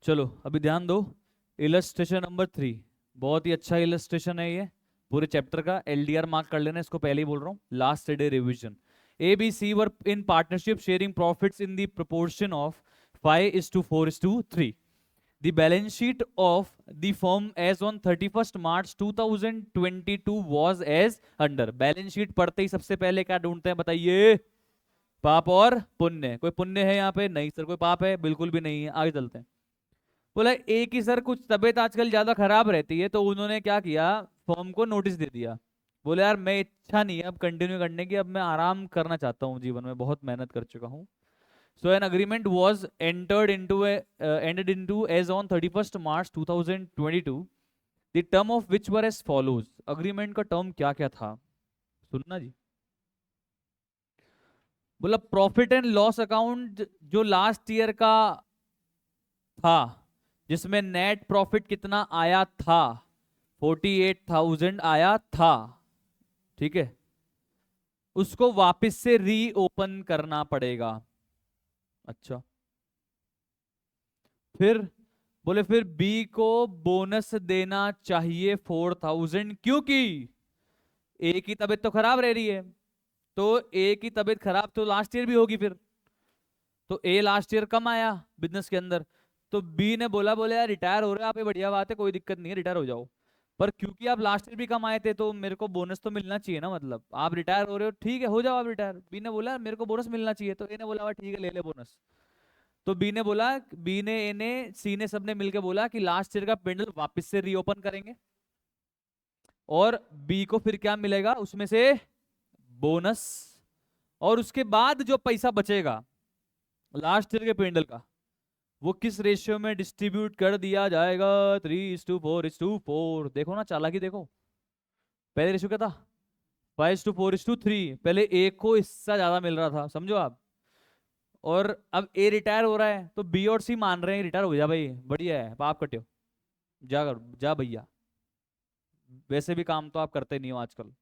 चलो अभी ध्यान दो। इलस्ट्रेशन नंबर 3 बहुत ही अच्छा इलस्ट्रेशन है ये पूरे चैप्टर का। एलडीआर मार्क कर लेना इसको, पहले ही बोल रहा हूँ, last day revision. A B C were in partnership sharing profits in the proportion of 5:4:3। The balance sheet of the firm as on 31st March 2022 was as under। Balance sheet पढ़ते ही सबसे पहले क्या ढूंढते हैं बताइए? पाप और पुण्य। कोई पुण्य है यहाँ पे? नहीं सर। कोई पाप है? बिल्कुल भी नहीं है। आगे चलते हैं। बोला एक ही सर कुछ तबीयत आजकल ज्यादा खराब रहती है, तो उन्होंने क्या किया, फर्म को नोटिस दे दिया। बोले यार मैं इच्छा नहीं है अब कंटिन्यू करने की, अब मैं आराम करना चाहता हूँ, जीवन में बहुत मेहनत कर चुका हूँ। So an agreement was ended into as on 31st March 2022, the term of which were as follows। agreement का term क्या क्या था सुनना जी। बोला प्रॉफिट एंड लॉस अकाउंट जो लास्ट ईयर का था, जिसमें नेट प्रॉफिट कितना आया था, 48,000 आया था, ठीक है, उसको वापस से रीओपन करना पड़ेगा। अच्छा, फिर बोले फिर बी को बोनस देना चाहिए 4,000, क्योंकि ए की तबीयत तो खराब रह रही है। तो ए की तबीयत खराब तो लास्ट ईयर भी होगी फिर, तो ए लास्ट ईयर कम आया बिजनेस के अंदर। तो बी ने बोला, बोले यार रिटायर हो रहे हो आप, ये बढ़िया बात है, कोई दिक्कत नहीं है, रिटायर हो जाओ, पर क्योंकि आप लास्ट ईयर भी कम आए थे तो मेरे को बोनस तो मिलना चाहिए ना, मतलब आप रिटायर हो रहे हो, ठीक है हो जाओ आप रिटायर। बी ने बोला मेरे को बोनस मिलना चाहिए, तो ए ने बोला ठीक है ले ले बोनस। तो बी ने बोला, बी ने ए ने सी ने सबने मिलकर बोला कि लास्ट ईयर का पेंडल वापस से रीओपन करेंगे, और बी को फिर क्या मिलेगा उसमें से? बोनस। और उसके बाद जो पैसा बचेगा लास्ट ईयर के पेंडल का, वो किस रेशियो में डिस्ट्रीब्यूट कर दिया जाएगा? 3:4:4। देखो ना चालाकी देखो। पहले रेशियो क्या था? 5:4:3। पहले एक को हिस्सा ज्यादा मिल रहा था, समझो आप। और अब ए रिटायर हो रहा है तो बी और सी मान रहे हैं रिटायर हो जा भाई, बढ़िया है, पाप कट्यो, जा कर जा भैया, वैसे भी काम तो आप करते नहीं हो आजकल।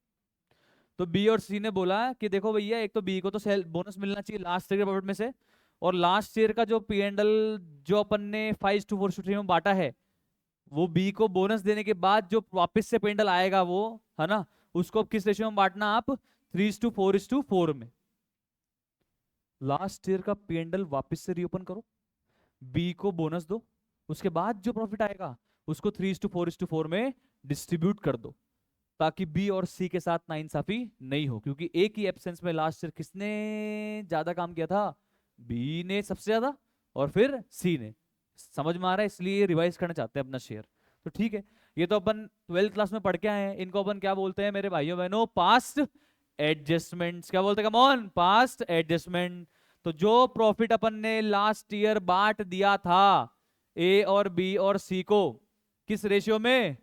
तो बी और सी ने बोला कि देखो भैया, एक तो बी को तो सेल बोनस मिलना चाहिए लास्ट ईयर के प्रॉफिट में से, और लास्ट ईयर का जो पी एंड एल जो अपन ने 5:4:3 में बांटा है, वो बी को बोनस देने के बाद जो वापस से पेंडल आएगा वो, है ना, उसको अब किस रेशियो में बांटना आप? 3:4:4 में। लास्ट ईयर का पेंडल वापस से रीओपन करो, बी को बोनस दो, उसके बाद जो प्रॉफिट आएगा उसको 3:4:4 में डिस्ट्रीब्यूट कर दो, ताकि बी और सी के साथ नाइंसाफी नहीं हो। क्योंकि ए की एब्सेंस में लास्ट ईयर किसने ज्यादा काम किया था? बी ने सबसे ज्यादा, और फिर सी ने। समझ में आ रहा है? इसलिए रिवाइज करना चाहते हैं अपना शेयर। तो ठीक है, ये तो अपन 12th क्लास में पढ़ के आए हैं, इनको अपन क्या बोलते हैं मेरे भाइयों बहनों? Past adjustments. क्या बोलते हैं? Come on, past adjustment. तो जो प्रॉफिट अपन ने लास्ट ईयर बांट दिया था ए और बी और सी को, किस रेशियो में?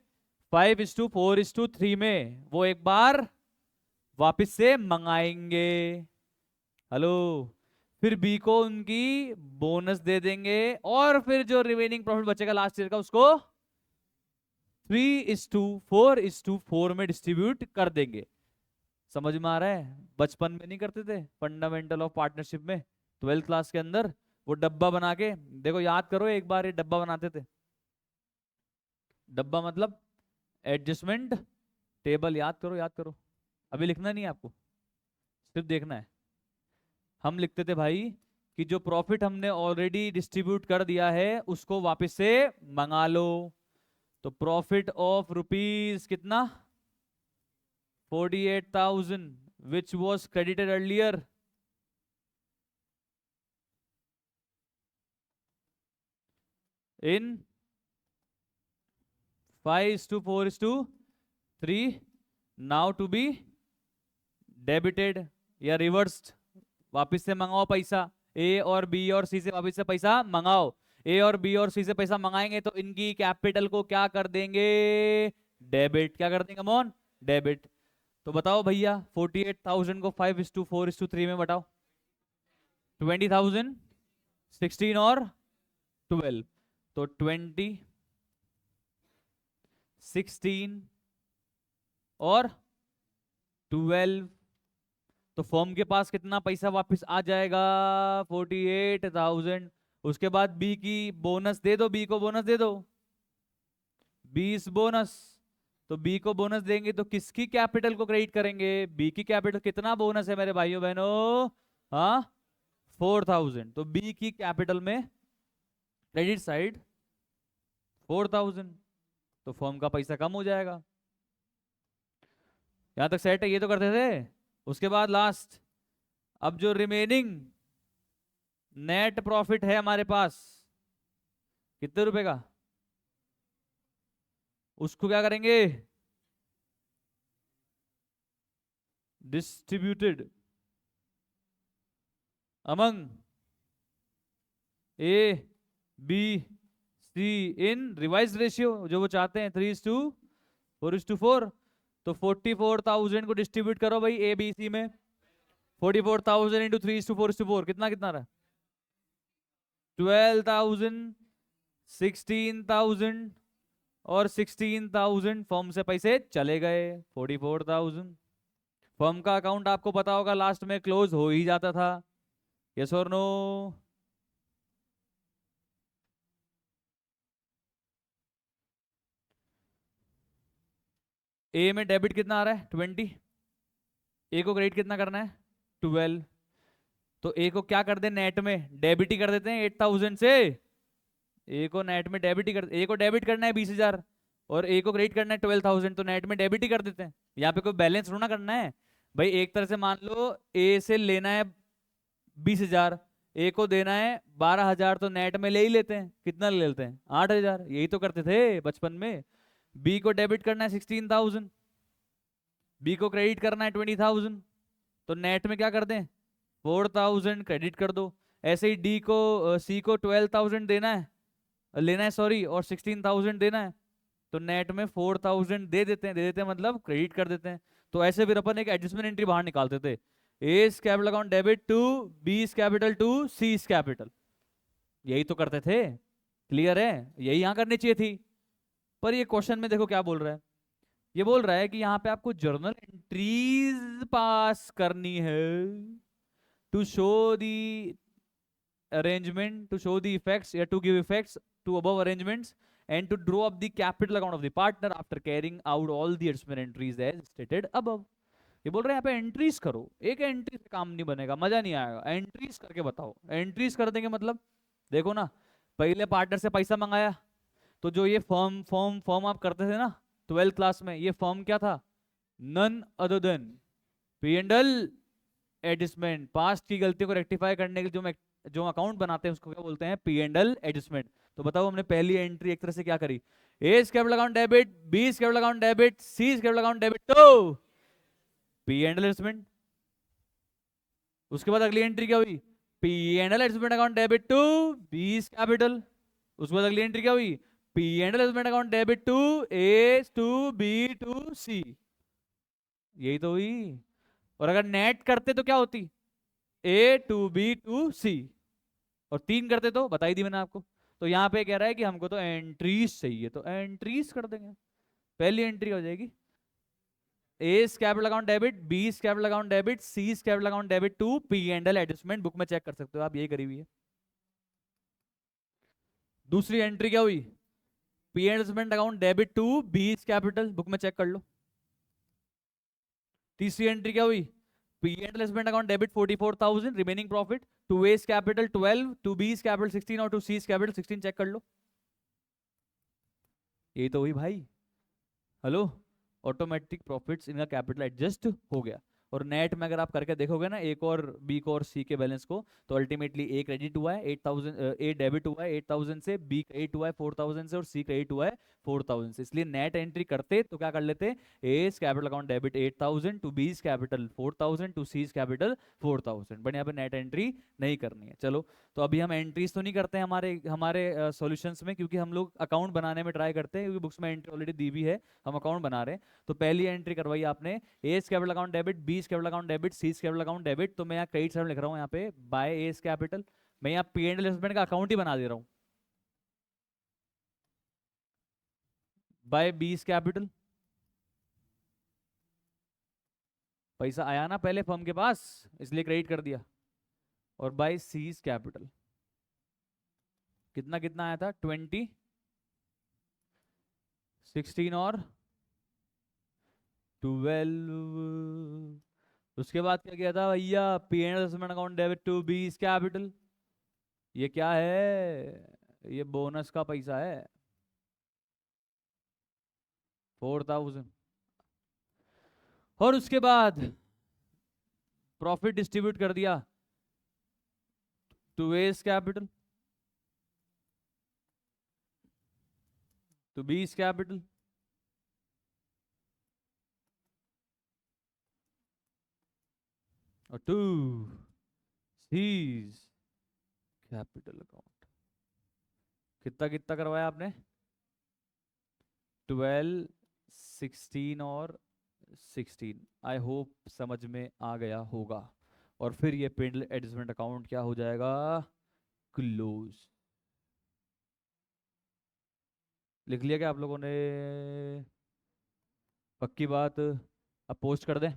5:4:3 में, वो एक बार वापस से मंगाएंगे। हेलो। फिर बी को उनकी बोनस दे देंगे, और फिर जो रिमेनिंग प्रॉफिट बचेगा लास्ट ईयर का उसको 3:4:4 में डिस्ट्रीब्यूट कर देंगे। समझ में आ रहा है? बचपन में नहीं करते थे फंडामेंटल ऑफ पार्टनरशिप में, 12th क्लास के अंदर, वो डब्बा बना के, देखो याद करो एक बार, ये डब्बा बनाते थे। डब्बा मतलब एडजस्टमेंट टेबल, याद करो याद करो। अभी लिखना नहीं है आपको, सिर्फ देखना है। हम लिखते थे भाई कि जो प्रॉफिट हमने ऑलरेडी डिस्ट्रीब्यूट कर दिया है उसको वापस से मंगा लो। तो प्रॉफिट ऑफ रुपीज कितना? 48,000 which was credited earlier in 5:4:3 now to be debited या रिवर्स्ड। वापस से मंगाओ पैसा, ए और बी और सी से वापस से पैसा मंगाओ। ए और बी और सी से पैसा मंगाएंगे तो इनकी कैपिटल को क्या कर देंगे? डेबिट। क्या कर देंगे मोन? डेबिट। तो बताओ भैया 48,000 को 5:4:3 में बताओ। 20,000, 16 और 12, तो 20, 16 और 12। तो फर्म के पास कितना पैसा वापस आ जाएगा? 48,000। उसके बाद बी की बोनस दे दो, बी को बोनस दे दो, 20 बोनस। तो बी को बोनस देंगे तो किसकी कैपिटल को क्रेडिट करेंगे? बी की कैपिटल। कितना बोनस है मेरे भाइयों बहनों? हाँ, 4000। तो बी की कैपिटल में क्रेडिट साइड 4000, तो फर्म का पैसा कम हो जाएगा। यहां तक सेट है? ये तो करते थे। उसके बाद लास्ट, अब जो रिमेनिंग नेट प्रॉफिट है हमारे पास, कितने रुपए का, उसको क्या करेंगे? Distributed among A B C in revise ratio, जो वो चाहते हैं 3:4:4। तो 44,000 को डिस्ट्रीब्यूट करो भाई ए बी सी में। 44,000 इंटू 3:4:4 कितना कितना रहा? 12,000, 16,000 और 16,000। फर्म से पैसे चले गए 44,000। फर्म का अकाउंट आपको पता होगा लास्ट में क्लोज हो ही जाता था। यस और नो? ए में डेबिट कितना आ रहा है? 20। ए को क्रेडिट कितना करना है? 12। तो ए को क्या कर दे? नेट में डेबिट ही कर देते हैं 8,000 से। ए को नेट में डेबिट ही कर, ए को डेबिट करना है 20,000 और ए को क्रेडिट करना है 12,000, तो नेट में डेबिट ही कर देते हैं। यहाँ पे कोई बैलेंस थोड़ा करना है भाई। एक तरह से मान लो ए से लेना है 20,000, ए को देना है 12,000, तो नेट में ले ही लेते हैं। कितना ले लेते हैं? 8,000। यही तो करते थे बचपन में। बी को डेबिट करना है 16,000, बी को क्रेडिट करना है 20,000, तो नेट में क्या कर दें? 4,000 क्रेडिट कर दो। ऐसे ही डी को सी को 12,000 देना है, लेना है सॉरी, और 16,000 देना है, तो नेट में 4,000 दे देते हैं मतलब क्रेडिट कर देते हैं। तो ऐसे फिर अपन एक एडजस्टमेंट एंट्री बाहर निकालते थे। A's capital account debit to B capital to C capital. यही तो करते थे। क्लियर है? यही यहां करनी चाहिए थी। पर ये क्वेश्चन में देखो क्या बोल रहा है। ये बोल रहा है कि यहाँ पे आपको जर्नल एंट्रीज पास करनी है to show the arrangement, to show the effects, to give effects to above arrangements, and to draw up the capital account of the partner after carrying out all the adjustment entries as stated above. ये बोल रहे हैं यहाँ पे entries करो। एक entry से काम नहीं बनेगा, मजा नहीं आएगा। एंट्रीज करके बताओ। एंट्रीज कर देंगे मतलब देखो ना, पहले पार्टनर से पैसा मंगाया, तो जो ये फॉर्म फॉर्म फॉर्म आप करते थे ना 12th क्लास में, ये फॉर्म क्या था? None other than P and L adjustment. Past की गलतियों को रेक्टिफाई करने के लिए जो अकाउंट बनाते हैं उसको क्या बोलते हैं? P and L adjustment. तो बताओ हमने पहली एंट्री एक तरह से क्या करी? A capital account debit, B capital account debit, C capital account debit, तो पी एंड एल एडजस्टमेंट। उसके बाद अगली एंट्री क्या हुई? P and L adjustment account debit to B capital. उसके बाद अगली एंट्री क्या हुई? P and L adjustment account debit to A to B to C. यही तो हुई। और अगर नेट करते तो क्या होती? ए टू बी टू सी। और 3 करते तो बता ही दी मैंने आपको। तो यहाँ पे कह रहा है कि हमको तो एंट्रीज चाहिए, तो एंट्रीज कर देंगे। पहली एंट्री हो जाएगी A's capital account debit, B capital account debit, C capital account debit to P and L adjustment. Book में चेक कर सकते हो आप, ये करी हुई है। दूसरी एंट्री क्या हुई? P and adjustment account debit to B capital, book में चेक कर लो। तीसरी एंट्री क्या हुई? P and adjustment account debit 44,000, remaining profit to A's capital 12, to B capital 16 और टू सी कैपिटल 16, चेक कर लो। ये तो हुई भाई। हेलो, ऑटोमेटिक प्रॉफिट्स इनका कैपिटल एडजस्ट हो गया। और नेट में अगर आप करके देखोगे ना एक और बी को और सी के बैलेंस को, तो अल्टीमेटली ए क्रेडिट हुआ है 8,000, ए डेबिट हुआ है 8,000 से, बी क्रेडिट हुआ है 4,000 से और सी क्रेडिट हुआ है 4,000 से। इसलिए नेट एंट्री करते तो क्या कर लेते? A's capital account debit 8,000 to B capital 4,000 to C capital 4,000, but यहाँ पे नेट एंट्री नहीं करनी है। चलो, तो अभी हम एंट्रीज तो नहीं करते हैं हमारे हमारे सॉल्यूशंस में, क्योंकि हम लोग अकाउंट बनाने में ट्राई करते हैं, क्योंकि बुक्स में एंट्री ऑलरेडी दी हुई है, हम अकाउंट बना रहे हैं। तो पहली एंट्री करवाई आपने S capital account debit, B capital account debit, C capital account debit. तो मैं यहाँ क्रेडिट साइड लिख रहा हूँ यहाँ पे बाय एस कैपिटल। मैं यहाँ पी एंड एल का अकाउंट ही बना दे रहा हूँ बाय बी कैपिटल। पैसा आया ना पहले फर्म के पास, इसलिए क्रेडिट कर दिया। और बाय सी कैपिटल। कितना कितना आया था? 20, 16 और 12। उसके बाद क्या किया था भैया? P and assessment account debit to B's capital. ये क्या है? ये बोनस का पैसा है, 4000। और उसके बाद प्रॉफिट डिस्ट्रीब्यूट कर दिया to A's capital, to B's capital, और टू सीज कैपिटल अकाउंट। कितना कितना करवाया आपने? 12, 16 और 16। आई होप समझ में आ गया होगा। और फिर ये पेंडल एडजस्टमेंट अकाउंट क्या हो जाएगा? क्लोज। लिख लिया क्या आप लोगों ने? पक्की बात? अब पोस्ट कर दें?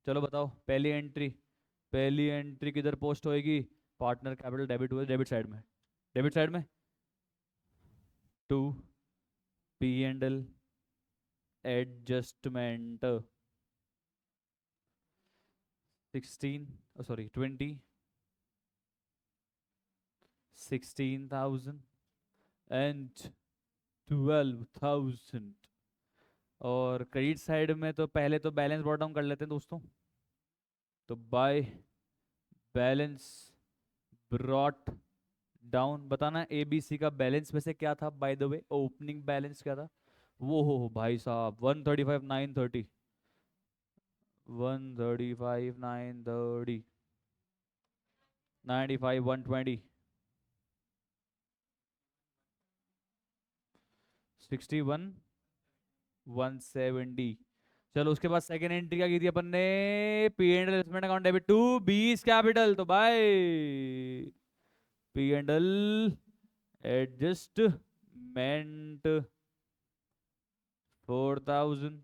चलो बताओ, पहली एंट्री किधर पोस्ट होएगी? पार्टनर कैपिटल डेबिट हुए, डेबिट साइड में, डेबिट साइड में to P and L adjustment 16, sorry 20, 16,000 and 12,000। और क्रेडिट साइड में तो पहले तो बैलेंस ब्रॉट डाउन कर लेते हैं दोस्तों। तो बाय बैलेंस ब्रॉट डाउन, बताना एबीसी का बैलेंस में से क्या था? By the way opening balance क्या था? वो हो भाई साहब 135,930, 135,930, 95,120, 61,170। चलो उसके बाद सेकेंड एंट्री क्या की थी अपन ने? P and L account debit to B's capital. तो by P and L adjustment 4,000।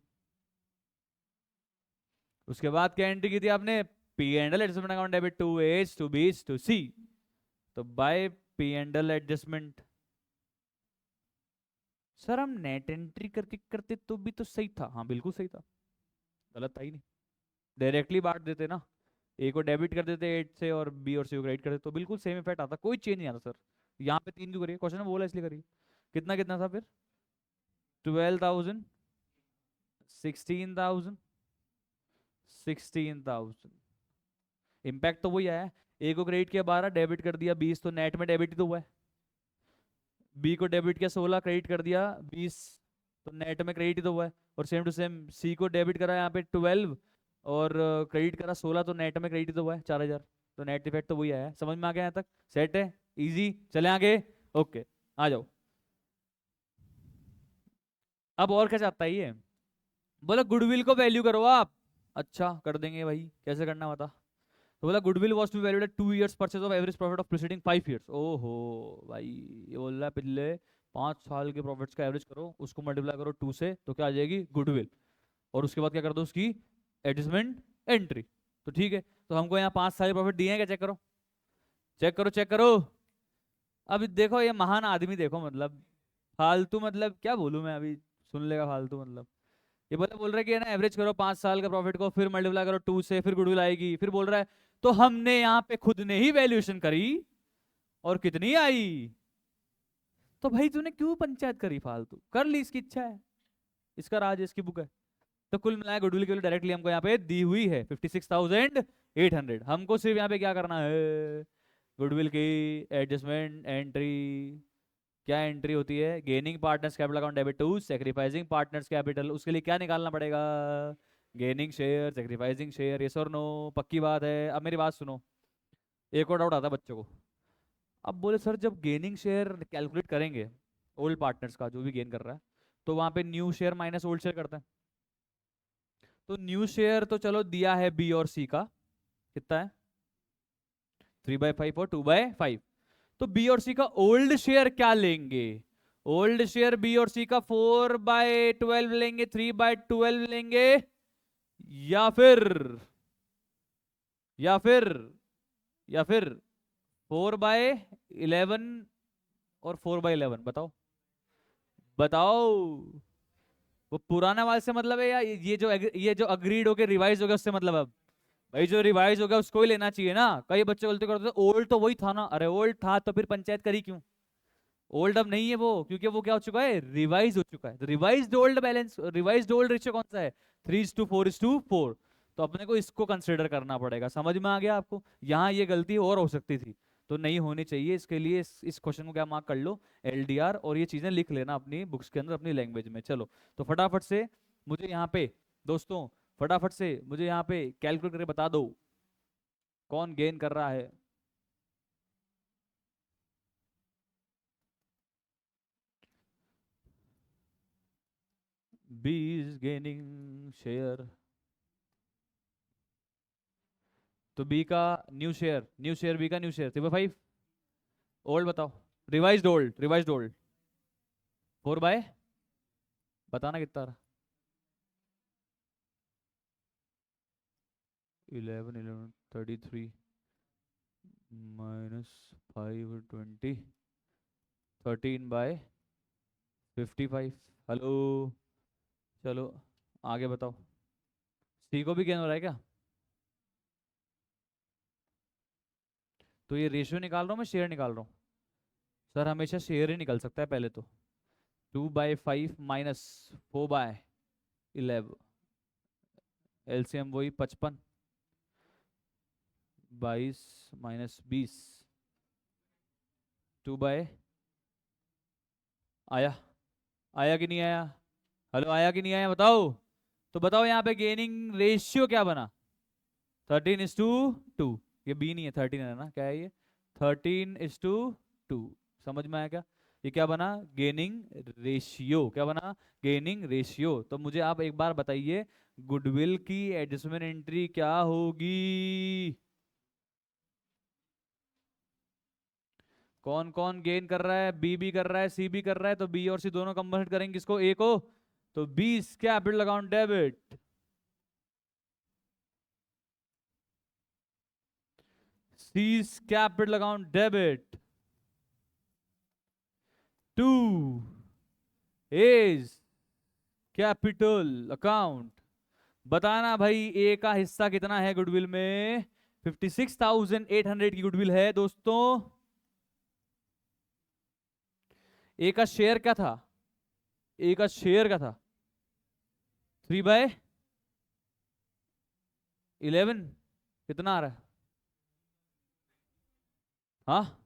उसके बाद क्या एंट्री की थी आपने? P and L adjustment account debit to H, to B's, to C. तो by P and L adjustment. Sir हम net entry करके करते तो भी तो सही था। हाँ बिल्कुल सही था, गलत था ही नहीं। डायरेक्टली बांट देते ना, ए को डेबिट कर देते 8 से और बी और सी को क्रेडिट कर देते तो बिल्कुल सेम इफेक्ट आता, कोई चेंज नहीं आता सर। यहाँ पे 3 क्यों करिए? क्वेश्चन में बोला इसलिए करिए। कितना कितना था फिर? 12,000, 16,000, 16,000। इम्पैक्ट तो वही आया। ए को क्रेडिट किया 12, डेबिट कर दिया 20, तो नेट में डेबिट ही तो हुआ है। बी को डेबिट किया 16, क्रेडिट कर दिया 20, तो नेट में क्रेडिट ही तो हुआ है। और सेम टू सेम सी को डेबिट करा यहाँ पे 12 और क्रेडिट करा 16, तो नेट में क्रेडिट ही तो हुआ है 4,000। तो नेट इफेक्ट तो वही आया है। समझ में आ गया यहाँ तक? सेट है, इजी। चले आगे। ओके आ जाओ। अब और क्या चाहता है ये? बोला गुडविल को वैल्यू करो आप। अच्छा कर देंगे भाई, कैसे करना बता। तो बोला goodwill was to be valued at 2 years purchase of average profit of preceding 5 years. ओहो भाई, ये बोल रहा है पिछले 5 साल के प्रॉफिट्स का एवरेज करो, उसको मल्टीप्लाई करो 2 से, तो क्या आ जाएगी? गुडविल। और उसके बाद क्या कर दो? उसकी एडजस्टमेंट एंट्री। तो ठीक है, तो हमको यहाँ 5 साल के प्रॉफिट दिए हैं क्या? चेक करो, चेक करो, चेक करो। अब देखो ये महान आदमी, देखो मतलब फालतू, मतलब क्या बोलूं मैं अभी, सुन लेगा फालतू मतलब। ये बोल रहा है कि है ना, एवरेज करो 5 साल का प्रॉफिट को, फिर मल्टीप्लाई करो 2 से, फिर गुडविल आएगी। फिर बोल रहा है तो हमने यहाँ पे खुद ने ही वैल्यूएशन करी और कितनी आई। तो भाई तूने क्यों पंचायत करी? फालतू कर ली, इसकी इच्छा है, इसका राज है, इसकी बुक है। तो कुल मिलाया गुडविल की वैल्यू डायरेक्टली हमको यहाँ पे दी हुई है 56,800। हमको सिर्फ यहाँ पे क्या करना है? गुडविल की एडजस्टमेंट एंट्री। क्या एंट्री होती है? Gaining partners capital account debit to sacrificing partners capital. उसके लिए क्या निकालना पड़ेगा? Gaining share, sacrificing share. Yes और नो? पक्की बात है? अब मेरी बात सुनो, एक और डाउट आता है बच्चों को। अब बोले सर जब गेनिंग शेयर कैलकुलेट करेंगे ओल्ड पार्टनर्स का, जो भी गेन कर रहा है, तो वहां पे new share minus old share करते हैं। तो न्यू शेयर तो चलो दिया है बी और सी का, कितना है? 3/5 और 2/5। तो बी और सी का ओल्ड शेयर क्या लेंगे? ओल्ड शेयर बी और सी का 4/12 लेंगे, 3/12 लेंगे, या फिर या फिर या फिर 4/11 और 4/11 बताओ, बताओ। वो पुराना वाले से मतलब है या ये जो अग्रीड हो गया रिवाइज हो गया उससे मतलब है अब? भाई जो रिवाइज हो गया उसको ही लेना चाहिए ना। कई बच्चे गलती करते हैं ओल्ड तो वही था ना, अरे ओल्ड था तो फिर पंचायत करी क्यों? ओल्ड अब नहीं है वो, क्योंकि वो क्या हो चुका है, रिवाइज हो चुका है। तो revised old balance, revised old ratio कौन सा है, 3:4:4। तो अपने को इसको कंसिडर करना पड़ेगा। समझ में आ गया आपको? यहाँ ये गलती और हो सकती थी, तो नहीं होनी चाहिए। इसके लिए इस क्वेश्चन को क्या मार्क कर लो, एलडीआर, और ये चीजें लिख लेना अपनी बुक्स के अंदर अपनी लैंग्वेज में। चलो तो फटाफट से मुझे यहाँ पे दोस्तों, फटाफट से मुझे यहाँ पे कैलकुलेट करके बता दो कौन गेन कर रहा है। बी इज गेनिंग शेयर, तो बी का न्यू शेयर बी का न्यू शेयर 3/5। ओल्ड बताओ, रिवाइज्ड ओल्ड 4 बाय, बताना कितना रहा, 11 11 33 -5 20 13/55। हेलो, चलो आगे बताओ। सी को भी गेन हो रहा है क्या? तो ये रेशियो निकाल रहा हूँ मैं, शेयर निकाल रहा हूँ? सर हमेशा शेयर ही निकल सकता है पहले तो। 2/5 -4/11, एलसीएम वही 55, 22 - 20, 2 बाय, आया, आया कि नहीं आया? हेलो, आया कि नहीं आया बताओ? तो बताओ यहाँ पे गेनिंग रेशियो क्या बना, 13:2। ये बी नहीं है, 13 है ना, क्या है ये, 13:2। समझ में आया क्या? ये क्या बना, गेनिंग रेशियो। क्या बना, गेनिंग रेशियो। तो मुझे आप एक बार बताइए गुडविल की एडजस्टमेंट एंट्री क्या होगी? कौन कौन गेन कर रहा है, बी भी कर रहा है सी भी कर रहा है, तो बी और सी दोनों कंबाइन करेंगे किसको, ए को। तो B capital account debit, C capital account debit, to A's capital account. बताना भाई ए का हिस्सा कितना है गुडविल में, 56,800 की गुडविल है दोस्तों। ए का शेयर क्या था, ए का शेयर क्या था, 3/11, कितना आ रहा है, हाँ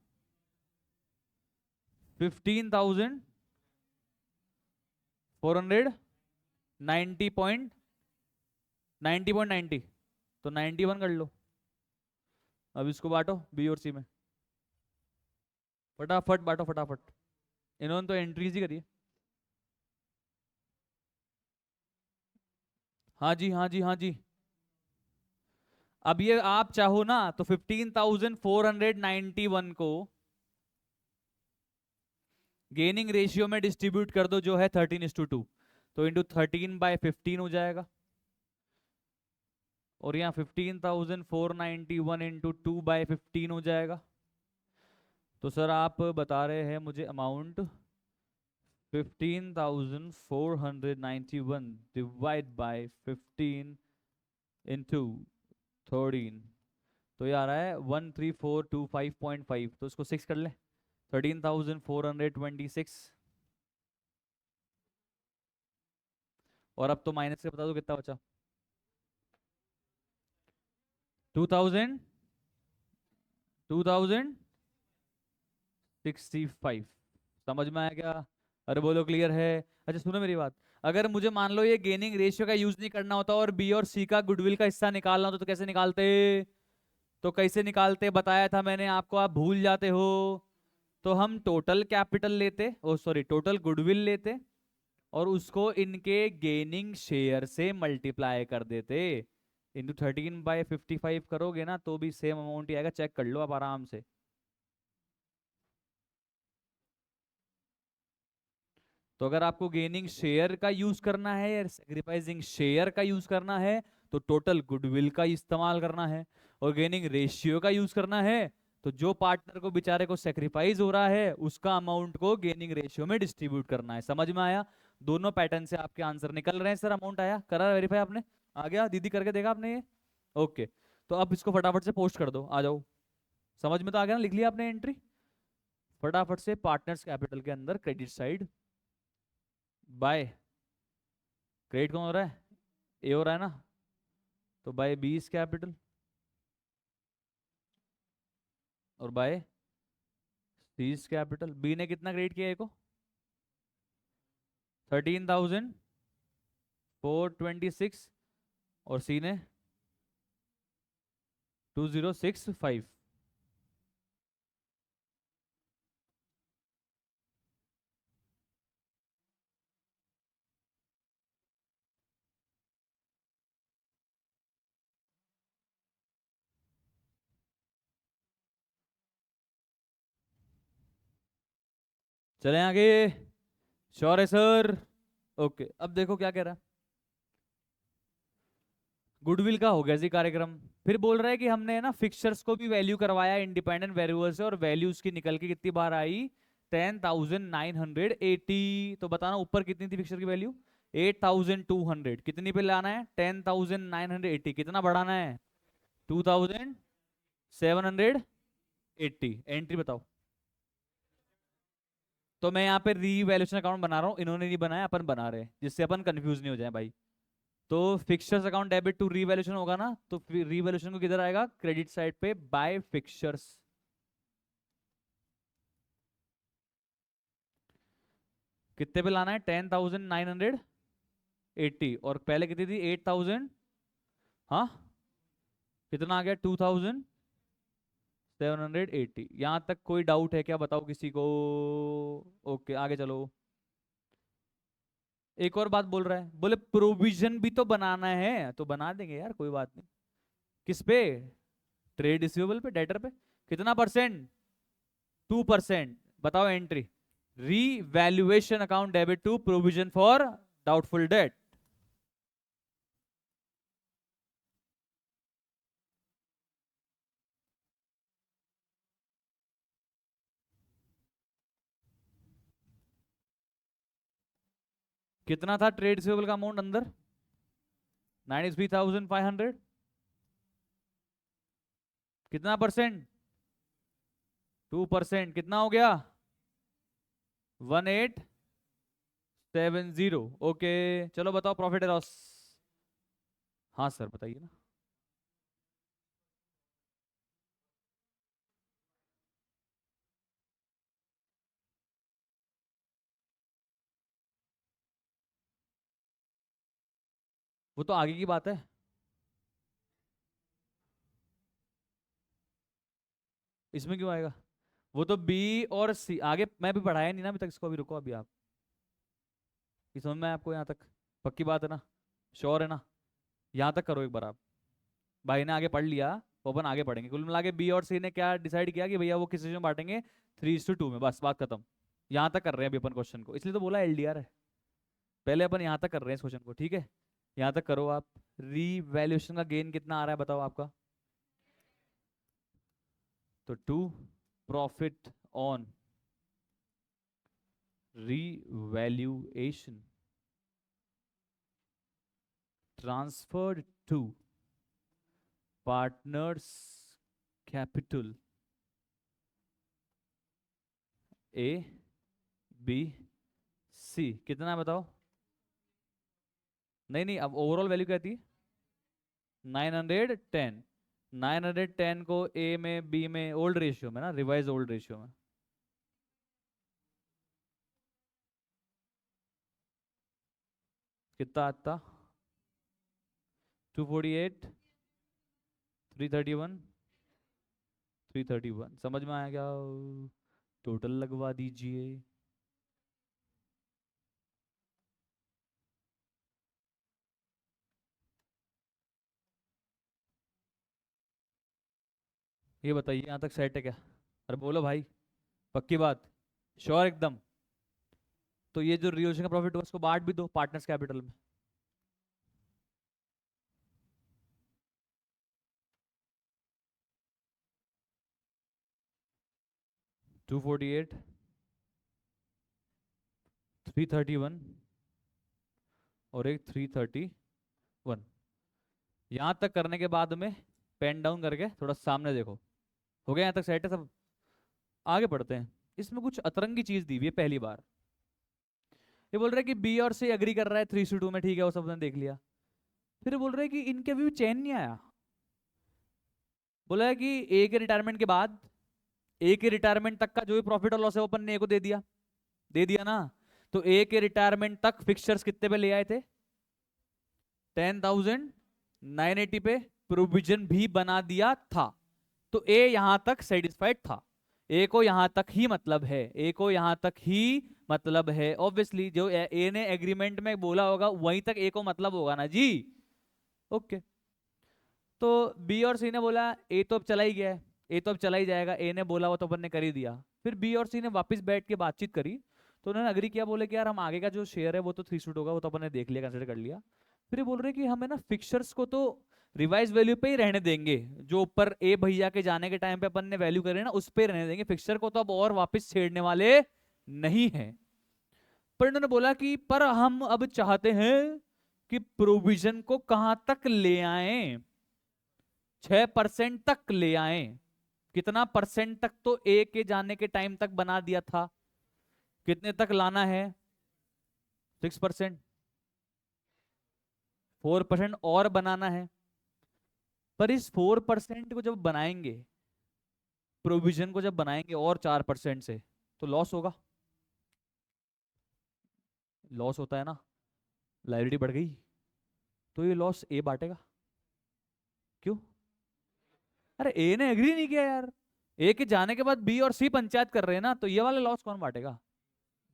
15,490.90, तो 91 कर लो। अब इसको बांटो बी और सी में, फटाफट बांटो फटाफट। इन्होंने तो एंट्रीज ही करी है। हाँ जी, हाँ जी, हाँ जी। अब ये आप चाहो ना तो 15,491 को गेनिंग रेशियो में डिस्ट्रीब्यूट कर दो, जो है 13:2, तो इंटू 13/15 हो जाएगा। और यहाँ 15,491 इंटू 2/15 हो जाएगा। तो सर आप बता रहे हैं मुझे अमाउंट 15,491 डिवाइड बाय 15 इंटू 13, तो ये आ रहा है 13425.5। तो इसको 6 कर ले, 13,426। और अब तो माइनस से बता दो कितना बचा, 2000 2065। समझ में आया क्या? अरे बोलो क्लियर है? अच्छा सुनो मेरी बात, अगर मुझे मान लो ये गेनिंग रेशियो का यूज नहीं करना होता और बी और सी का गुडविल का हिस्सा निकालना होता तो कैसे निकालते? तो कैसे निकालते बताया था मैंने आपको, आप भूल जाते हो। तो हम टोटल कैपिटल लेते, ओ सॉरी टोटल गुडविल लेते, और उसको इनके गेनिंग शेयर से मल्टीप्लाई कर देते, इंटू 13/55 करोगे ना तो भी सेम अमाउंट ही आएगा, चेक कर लो आप आराम से। तो अगर आपको गेनिंग शेयर का यूज करना है या सेक्रीफाइसिंग शेयर का यूज करना है तो टोटल गुडविल का इस्तेमाल करना है, और गेनिंग रेशियो का यूज करना है तो जो पार्टनर को बेचारे को सेक्रीफाइस हो रहा है उसका अमाउंट को गेनिंग रेशियो में डिस्ट्रीब्यूट करना है। समझ में आया? दोनों पैटर्न से आपके आंसर निकल रहे हैं। सर अमाउंट आया, करा वेरीफाई आपने? आ गया? दीदी करके देखा आपने ये? ओके, तो अब इसको फटाफट से पोस्ट कर दो, आ जाओ। समझ में तो आ गया ना? लिख लिया आपने एंट्री? फटाफट से पार्टनर्स कैपिटल के अंदर क्रेडिट साइड बाय, क्रेडिट कौन हो रहा है? ए हो रहा है ना, तो बाय बी इज कैपिटल और by C's capital. B ने कितना क्रेडिट किया ए को? 13,426 और सी ने 2065। चले आगे? श्योर है सर? ओके, अब देखो क्या कह रहा है। गुडविल का हो गया जी कार्यक्रम। फिर बोल रहा है कि हमने ना फिक्सर्स को भी वैल्यू करवाया इंडिपेंडेंट वेरिएबल से, और वैल्यू उसकी निकल के कितनी बार आई? 10,980। तो बताना ऊपर कितनी थी फिक्सर की वैल्यू? 8,200। कितनी पे लाना है? 10,980। कितना बढ़ाना है? 2,780। एंट्री बताओ। तो मैं यहाँ पे रीवैल्यूएशन अकाउंट बना रहा हूँ, इन्होंने नहीं बनाया, अपन बना रहे हैं, जिससे अपन कंफ्यूज नहीं हो जाए भाई। तो fixtures account debit to revaluation होगा ना, तो रीवैल्यूएशन को किधर आएगा? क्रेडिट साइड पे बाय फिक्सर्स। कितने पे लाना है? 10,980, और पहले कितनी थी? 8,000। हाँ, कितना आ गया? 2,780। यहां तक कोई डाउट है क्या? बताओ किसी को। ओके, आगे चलो। एक और बात बोल रहा है, बोले प्रोविजन भी तो बनाना है, तो बना देंगे यार, कोई बात नहीं। किस पे? ट्रेड रिसीवेबल पे, डेटर पे। कितना परसेंट? 2%। बताओ entry. Revaluation account debit to provision for doubtful debt. कितना था ट्रेड रिसीवेबल का अमाउंट अंदर? 93,500। कितना परसेंट? 2%। कितना हो गया? 1870। ओके, चलो बताओ प्रॉफिट लॉस। हाँ सर बताइए ना। वो तो आगे की बात है। इसमें क्यों आएगा? वो तो बी और सी आगे, मैं भी पढ़ाया नहीं ना अभी तक इसको, अभी रुको अभी आप। ये समझ में आया आपको यहाँ तक? पक्की बात है ना? श्योर है ना? यहाँ तक करो एक बार आप। भाई ने आगे पढ़ लिया, तो अपन आगे पढ़ेंगे। कुल मिला के बी और सी ने क्या डिसाइड किया कि भैया वो किस में बांटेंगे? 3:2 में, बस बात खत्म। यहाँ तक कर रहे हैं अभी अपन क्वेश्चन को, इसलिए तो बोला एलडीआर है। पहले अपन यहाँ तक कर रहे हैं इस क्वेश्चन को, ठीक है? यहाँ तक करो आप। रीवैल्यूएशन का गेन कितना आ रहा है बताओ आपका? तो 2 profit on revaluation transferred to partners capital A B C. कितना है बताओ? नहीं नहीं, अब ओवरऑल वैल्यू क्या थी? 910। 910 को ए में बी में ओल्ड रेशियो में ना, रिवाइज ओल्ड रेशियो में। कितना आता? 248, 331, 331। समझ में आया क्या? टोटल लगवा दीजिए। ये बताइए यहाँ तक सेट है क्या? अरे बोलो भाई, पक्की बात? श्योर एकदम? तो ये जो रियोशन का प्रॉफिट हुआ उसको बांट भी दो पार्टनर्स कैपिटल में। 248, 331 और एक 331। यहां तक करने के बाद में पेन डाउन करके थोड़ा सामने देखो। हो गया? यहां तक सेट है सब? आगे बढ़ते हैं। इसमें कुछ अतरंगी चीज दी हुई है पहली बार। ये बोल रहे हैं कि बी और सी एग्री कर रहा है 3:2 में, ठीक है, वो सब ने देख लिया। फिर ये बोल रहे हैं कि इनके अभी भी चैन नहीं आया। बोला है कि ए के रिटायरमेंट के बाद, ए के रिटायरमेंट तक का जो भी प्रॉफिट और लॉस है वो अपन ने ए को दे दिया ना। तो ए के रिटायरमेंट तक फिक्सचर्स कितने पे ले आए थे? 10,980 पे प्रोविजन भी बना दिया था। तो ए यहां तक सेटिस्फाइड था। ए को यहां तक ही मतलब है, ए को यहां तक ही मतलब है। ऑब्वियसली जो ए ने एग्रीमेंट में बोला होगा वहीं तक ए को मतलब होगा ना जी। ओके। तो बी और सी ने बोला ए तो अब चला ही गया है, ए तो अब चला ही जाएगा, ए ने बोला वो तो अपन ने कर ही दिया। फिर बी और सी ने वापस बैठ के बातचीत करी, तो उन्होंने अग्री किया, बोले कि यार हम आगे का जो शेयर है वो तो 3 होगा, वो तो अपन ने देख लिया, कंसिडर कर लिया। फिर ये बोल रहे कि हमें ना फिक्सर्स को तो रिवाइज वैल्यू पे ही रहने देंगे, जो ऊपर ए भैया के जाने के टाइम पे अपन ने वैल्यू करे ना उस पे रहने देंगे, फिक्सर को तो अब और वापस छेड़ने वाले नहीं है। पर इन्होंने बोला कि पर हम अब चाहते हैं कि प्रोविजन को कहां तक ले आए? 6% तक ले आए। कितना परसेंट तक? तो ए के जाने के टाइम तक बना दिया था, कितने तक लाना है? 6%। 4% और बनाना है। पर इस 4% को जब बनाएंगे, प्रोविजन को जब बनाएंगे और 4% से, तो लॉस होगा। लॉस होता है ना, लायबिलिटी बढ़ गई, तो ये लॉस ए बांटेगा। क्यों? अरे ए ने एग्री नहीं किया यार, ए के जाने के बाद बी और सी पंचायत कर रहे हैं ना, तो ये वाले लॉस कौन बांटेगा?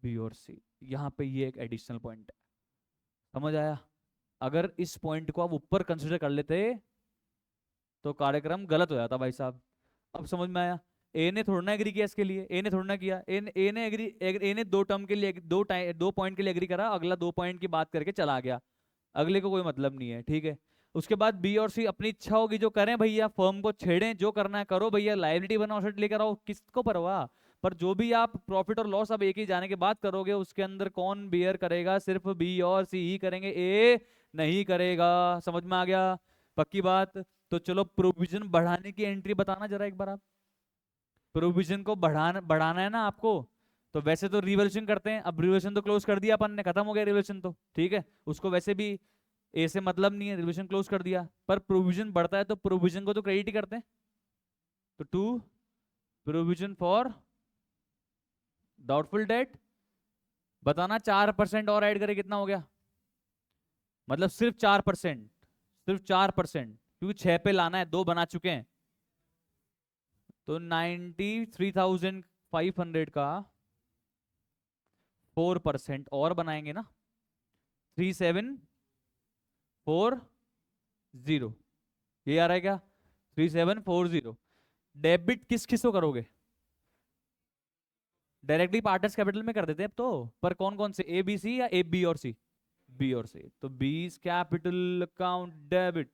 बी और सी। यहां पे ये एक एडिशनल पॉइंट है। समझ आया? अगर इस पॉइंट को आप ऊपर कंसिडर कर लेते तो कार्यक्रम गलत हो जाता भाई साहब। अब समझ में आया? ए ने थोड़ा ना एग्री किया इसके लिए, ए ने थोड़ा ना किया, ए ने एग्री, ए ने 2 टर्म के लिए, 2 पॉइंट के लिए एग्री करा, अगला 2 पॉइंट की बात करके चला गया, अगले को कोई मतलब नहीं है, ठीक है। उसके बाद बी और सी अपनी इच्छा होगी जो करें भैया, फर्म को छेड़ें, जो करना है करो भैया, लायबिलिटी बनाओ, सेट लेकर आओ, किसको परवाह। पर जो भी आप प्रॉफिट और लॉस अब एक ही जाने के बाद करोगे, उसके अंदर कौन बियर करेगा? सिर्फ बी और सी ही करेंगे, ए नहीं करेगा। समझ में आ गया? पक्की बात? तो चलो प्रोविजन बढ़ाने की एंट्री बताना जरा एक बार आप। प्रोविजन को बढ़ाना है ना आपको। तो वैसे तो रिवोल्यूशन करते हैं, अब रिवोल्यूशन तो क्लोज कर दिया अपन ने, खत्म हो गया रिवोल्यूशन, तो ठीक है, उसको वैसे भी ए से मतलब नहीं है, रिवोल्यूशन क्लोज कर दिया। पर प्रोविजन बढ़ता है तो प्रोविजन को तो क्रेडिट ही करते हैं। तो to provision for doubtful debt, बताना 4% और ऐड करें कितना हो गया? मतलब सिर्फ 4%, सिर्फ 4%, क्योंकि 6 पे लाना है, 2 बना चुके हैं। तो 93,500 का 4% और बनाएंगे ना, 3740। ये आ रहा है क्या? 3740। डेबिट किस किस को करोगे? डायरेक्टली पार्टनर्स कैपिटल में कर देते हैं अब तो। पर कौन कौन से, ए बी सी या ए बी और सी? बी और सी। तो बीस कैपिटल अकाउंट डेबिट,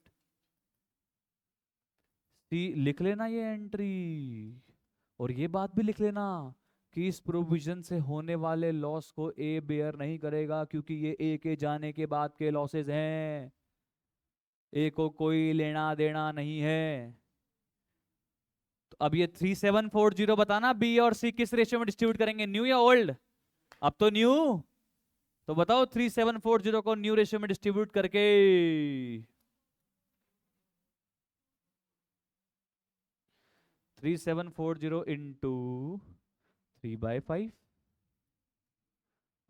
सी लिख लेना ये एंट्री। और ये बात भी लिख लेना कि इस प्रोविजन से होने वाले लॉस को ए बेयर नहीं करेगा, क्योंकि ये ए के जाने के बाद के लॉसेस हैं, ए को कोई लेना देना नहीं है। तो अब ये 3740 बताना, बी और सी किस रेशियो में डिस्ट्रीब्यूट करेंगे, न्यू या ओल्ड? अब तो न्यू। तो बताओ 3740 को न्यू रेशियो में डिस्ट्रीब्यूट करके। 3740 इंटू 3/5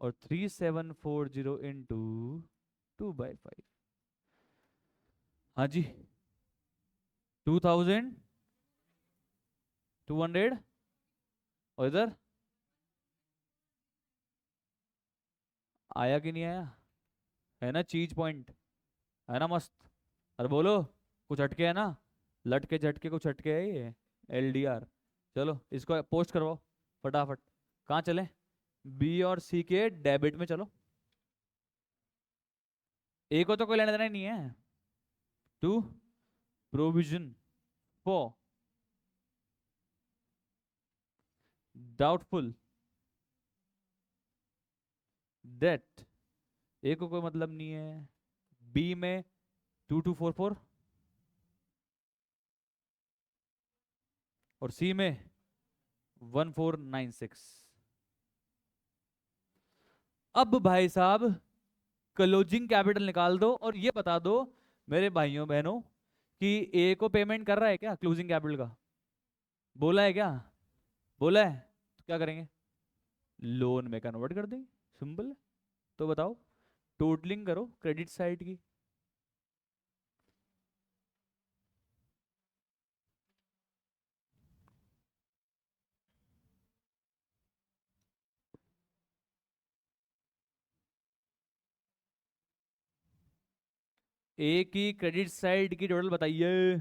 और 3740 इंटू 2/5। हाँ जी, 2200। और इधर आया कि नहीं आया? है ना चीज पॉइंट, है ना मस्त? अरे बोलो, कुछ हटके है ना? लटके झटके कुछ हटके है ये LDR। चलो इसको पोस्ट करवाओ फटाफट। कहाँ चले? बी और सी के डेबिट में चलो। ए को तो कोई लेना देना ही नहीं है। To provision for doubtful, debt, ए को कोई मतलब नहीं है, बी में 2244 और सी में 1496। अब भाई साहब क्लोजिंग कैपिटल निकाल दो और ये बता दो मेरे भाइयों बहनों कि ए को पेमेंट कर रहा है क्या क्लोजिंग कैपिटल का? बोला है क्या? बोला है तो क्या करेंगे? लोन में कन्वर्ट कर देंगे, सिंपल है। तो बताओ, टोटलिंग करो क्रेडिट साइड की। ए की क्रेडिट साइड की टोटल बताइए।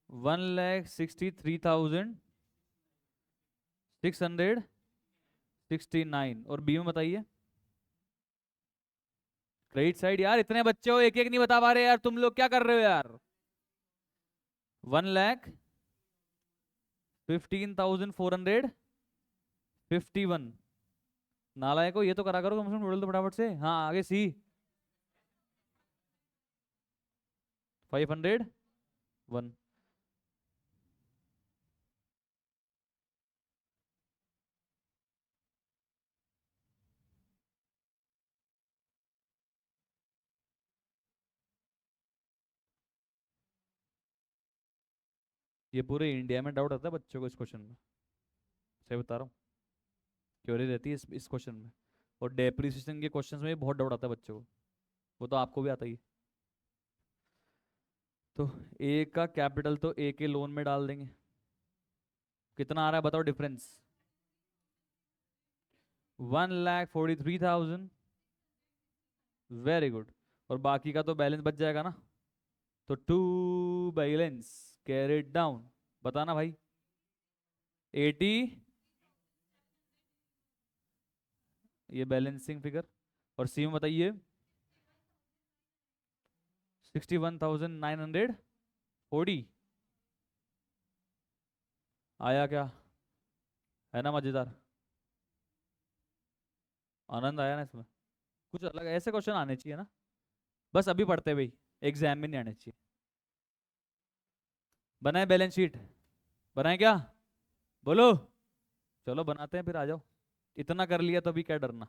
1,63,669 और बी में बताइए क्रेडिट साइड। यार इतने बच्चे हो, एक एक नहीं बता पा रहे यार, तुम लोग क्या कर रहे हो यार? 1,15,451। नालायक हो, ये तो करा करो कम से कम टोटल तो फटाफट से। हाँ आगे सी। 501। ये पूरे इंडिया में डाउट आता है बच्चों को इस क्वेश्चन में, सही बता रहा हूँ, क्योरी रहती है इस क्वेश्चन में। और डेप्रिसिएशन के क्वेश्चंस में भी बहुत डाउट आता है बच्चों को, वो तो आपको भी आता ही है। तो ए का कैपिटल तो ए के लोन में डाल देंगे। कितना आ रहा है बताओ डिफरेंस? 1,43,000। Very good. और बाकी का तो बैलेंस बच जाएगा ना, तो टू बैलेंस कैरिड डाउन। बताना भाई। 80, ये बैलेंसिंग फिगर। और सी में बताइए 61,940। आया क्या? है ना मजेदार? आनंद आया ना इसमें? कुछ अलग ऐसे क्वेश्चन आने चाहिए ना, बस अभी पढ़ते भाई, एग्जाम में नहीं आने चाहिए। बनाए बैलेंस शीट? बनाए क्या? बोलो। चलो बनाते हैं फिर, आ जाओ। इतना कर लिया तो अभी क्या डरना।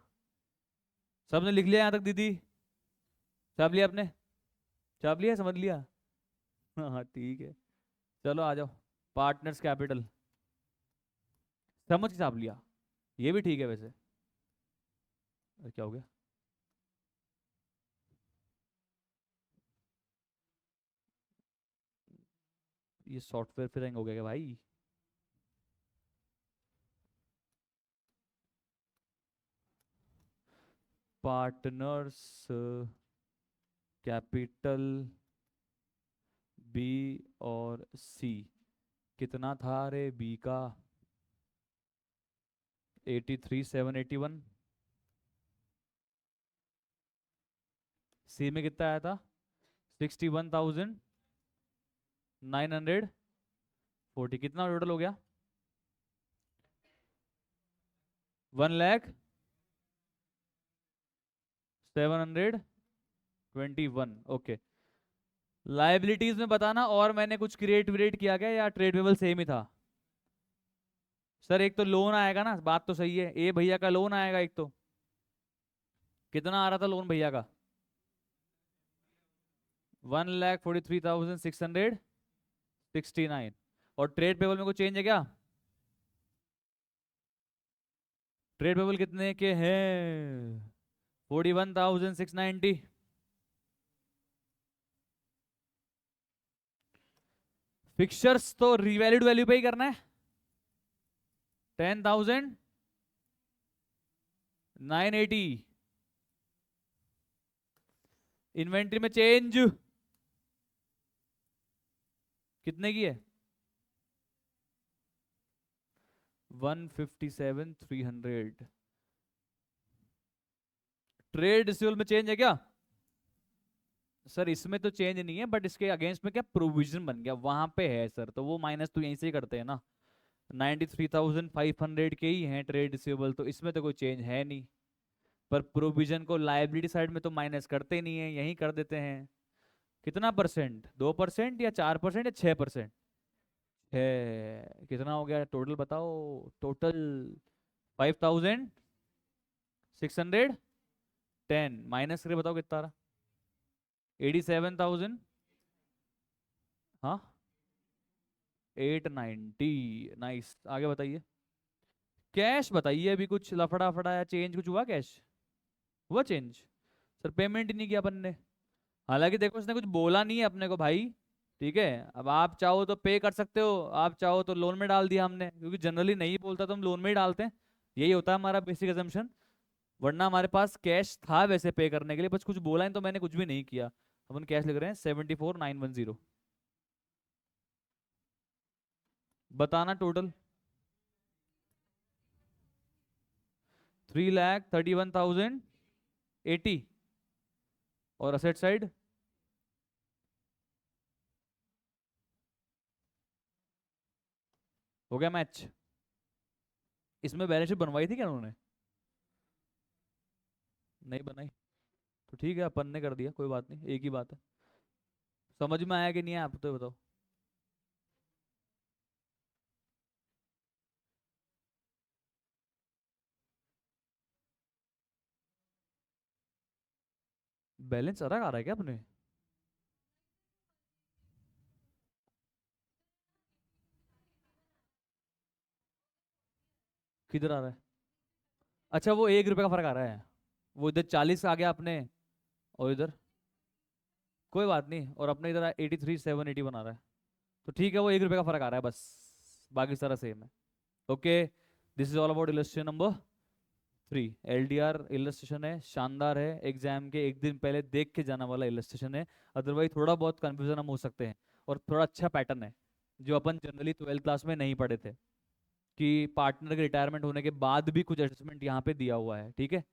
सबने लिख लिया यहाँ तक दीदी? छाप लिया आपने? छाप लिया, समझ लिया? हाँ हाँ ठीक है। चलो आ जाओ। पार्टनर्स कैपिटल समझ के छाप लिया, ये भी ठीक है वैसे। अरे क्या हो गया? ये सॉफ्टवेयर फिर हैंग हो गया क्या भाई? पार्टनर्स कैपिटल बी और सी, कितना था रे बी का? 83,781। सी में कितना आया था? 61,940। कितना टोटल हो गया? 1,07,121। ओके। लाइबिलिटीज में बताना, और मैंने कुछ क्रिएट विरेट किया क्या या ट्रेड पेबल सेम ही था? सर एक तो लोन आएगा ना, बात तो सही है, ए भैया का लोन आएगा एक तो। कितना आ रहा था लोन भैया का? 1,43,669। और ट्रेड पेबल में कोई चेंज है क्या? ट्रेड पेबल कितने के हैं? 41,690। फिक्चर्स तो रिवैल्यूड वैल्यू पे ही करना है। 10,980। इन्वेंट्री में चेंज कितने की है? 157,300। ट्रेड रिसीवेबल में चेंज है क्या? सर इसमें तो चेंज नहीं है, बट इसके अगेंस्ट में क्या प्रोविजन बन गया, वहां पे है सर, तो वो माइनस तो यहीं से ही करते हैं ना। 93,500 के ही हैं ट्रेड रिसीवेबल, तो इसमें तो कोई चेंज है नहीं। पर प्रोविजन को लायबिलिटी साइड में तो माइनस करते नहीं है, यहीं कर देते हैं। कितना परसेंट, 2% या 4% या 6%? है कितना हो गया टोटल बताओ? टोटल 5,610 माइनस करके बताओ कितना रहा? 87,000। हाँ, 890। नाइस, आगे बताइए। कैश बताइए, अभी कुछ लफड़ा फड़ा या चेंज कुछ हुआ? कैश हुआ चेंज? सर पेमेंट ही नहीं किया अपन ने। हालांकि देखो उसने कुछ बोला नहीं है अपने को भाई। ठीक है, अब आप चाहो तो पे कर सकते हो, आप चाहो तो लोन में डाल दिया हमने, क्योंकि जनरली नहीं बोलता तो हम लोन में ही डालते हैं। यही होता है हमारा बेसिक अजम्पशन। वरना हमारे पास कैश था वैसे पे करने के लिए, बस कुछ बोला नहीं तो मैंने कुछ भी नहीं किया। अपन कैश लिख रहे हैं 74,910। बताना टोटल। 3,31,080। और असेट साइड? हो गया मैच? इसमें बैलेंस शीट बनवाई थी क्या उन्होंने? नहीं बनाई? तो ठीक है, अपन ने कर दिया, कोई बात नहीं, एक ही बात है। समझ में आया कि नहीं आया, आप तो बताओ। बैलेंस अलग आ रहा है क्या अपने? किधर आ रहा है? अच्छा, वो 1 रुपए का फर्क आ रहा है। वो इधर 40 आ गया अपने, और इधर कोई बात नहीं, और अपने इधर 83,780 बना रहा है। तो ठीक है, वो 1 रुपए का फर्क आ रहा है बस, बाकी सारा सेम है। Okay, this is all about illustration number 3। LDR illustration है, शानदार है, एग्जाम के एक दिन पहले देख के जाना वाला इलस्ट्रेशन है। अदरवाइज थोड़ा बहुत कंफ्यूजन हम हो सकते हैं। और थोड़ा अच्छा पैटर्न है, जो अपन जनरली 12th क्लास में नहीं पढ़े थे, कि पार्टनर के रिटायरमेंट होने के बाद भी कुछ एडजस्टमेंट यहाँ पे दिया हुआ है। ठीक है,